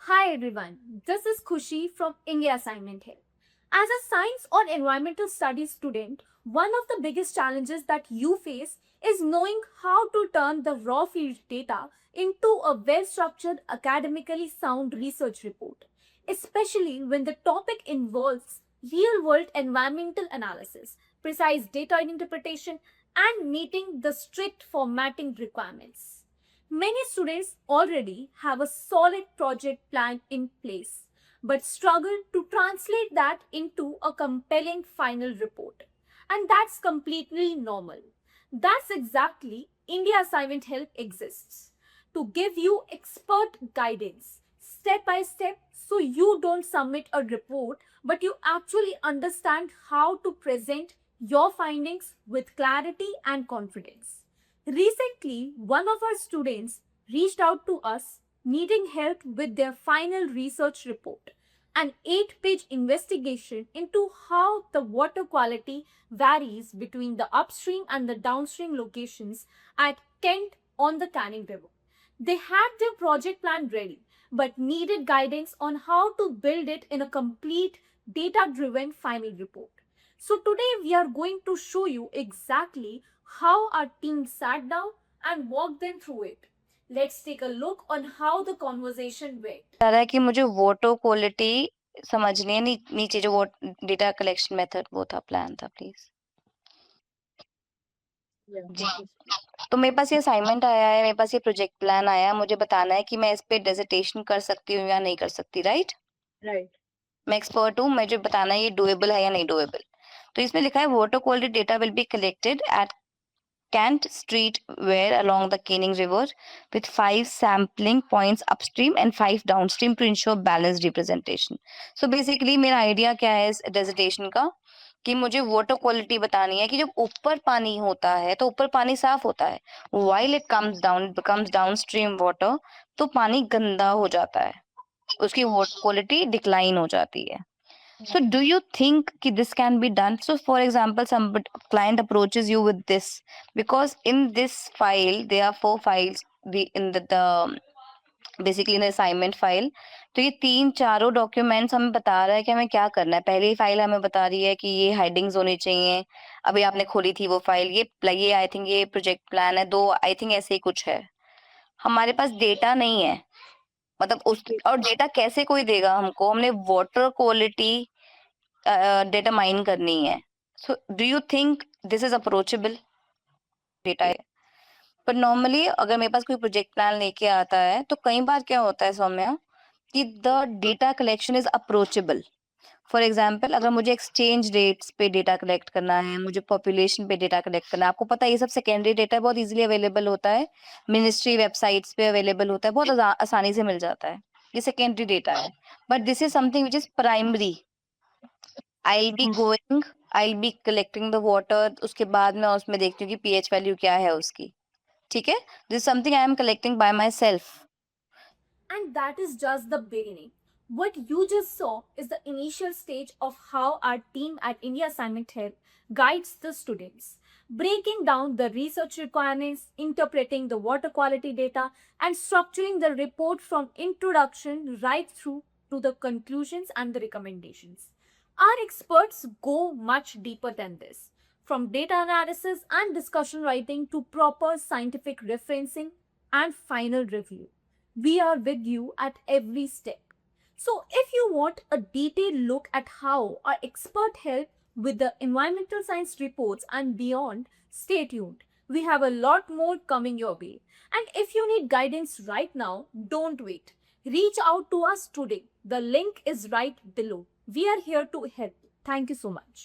Hi everyone, this is Khushi from India Assignment Help. As a science or environmental studies student, one of the biggest challenges that you face is knowing how to turn the raw field data into a well structured, academically sound research report, especially when the topic involves real world environmental analysis, precise data interpretation, and meeting the strict formatting requirements. Many students already have a solid project plan in place, but struggle to translate that into a compelling final report. And that's completely normal. That's exactly India Assignment Help exists to give you expert guidance step by step so you don't submit a report but you actually understand how to present your findings with clarity and confidence. Recently, one of our students reached out to us needing help with their final research report, an 8-page investigation into how the water quality varies between the upstream and the downstream locations at Kent on the Canning River. They had their project plan ready, but needed guidance on how to build it in a complete data driven final report. So, today we are going to show you exactly how our team sat down and walked them through it. Let's take a look on how the conversation went. कह रहा है कि मुझे voter quality समझनी है नीचे जो वो डेटा कलेक्शन मेथड वो था प्लान था प्लीज जी तो मेरे पास ये असाइनमेंट आया है मेरे पास ये प्रोजेक्ट प्लान आया है मुझे बताना है कि मैं इस पे डिसर्टेशन कर सकती हूँ या नहीं कर सकती राइट Right. मैं एक्सपर्ट हूँ मुझे बताना है ये डुएबल है या नहीं डुएबल तो इसमें लिखा है water quality data will be collected at Kent Street where along the Canning River with 5 sampling points upstream and 5 downstream to ensure balanced representation. So basically मेरा आइडिया क्या है इस डेजर्टेशन का कि मुझे वाटर क्वालिटी बतानी है कि जब ऊपर पानी होता है तो ऊपर पानी साफ होता है while it comes downstream water तो पानी गंदा हो जाता है उसकी वाटर क्वालिटी डिक्लाइन हो जाती है. So do you think कि this can be done? So for example, some client approaches you with this because in this file there are 4 files in the basically in the assignment file. तो ये तीन चारों documents हमें बता रहा है कि हमें क्या करना है. पहली फाइल हमें बता रही है कि ये हेडिंग्स होनी चाहिए. अभी आपने खोली थी वो फाइल ये आई थिंक ये प्रोजेक्ट प्लान है दो आई थिंक ऐसे ही कुछ है. हमारे पास डेटा नहीं है मतलब उस और डेटा कैसे कोई देगा हमको हमने वाटर क्वालिटी डेटा माइन करनी है. So do you think this is approachable data है पर नॉर्मली अगर मेरे पास कोई प्रोजेक्ट प्लान लेके आता है तो कई बार क्या होता है सौम्या कि the data collection is approachable. For example अगर मुझे एक्सचेंज रेट्स पे डेटा कलेक्ट करना है मुझे पॉपुलेशन पे डेटा कलेक्ट करना है आपको पता है ये सब सेकेंडरी डेटा बहुत इजीली अवेलेबल होता है मिनिस्ट्री वेबसाइट्स पे अवेलेबल होता है बहुत आसानी से मिल जाता है. ये सेकेंडरी डेटा है but this is something which is primary. I'll be going, I'll be collecting the water. उसके बाद मैं उसमें देखती हूँ कि pH वैल्यू क्या है उसकी. ठीक है. This is something I am collecting by myself. And that is just the beginning. What you just saw is the initial stage of how our team at India Assignment Help guides the students, breaking down the research requirements, interpreting the water quality data, and structuring the report from introduction right through to the conclusions and the recommendations. Our experts go much deeper than this, from data analysis and discussion writing to proper scientific referencing and final review. We are with you at every step. So, if you want a detailed look at how our expert help with the environmental science reports and beyond, stay tuned. We have a lot more coming your way. And if you need guidance right now, don't wait. Reach out to us today. The link is right below. We are here to help. Thank you so much.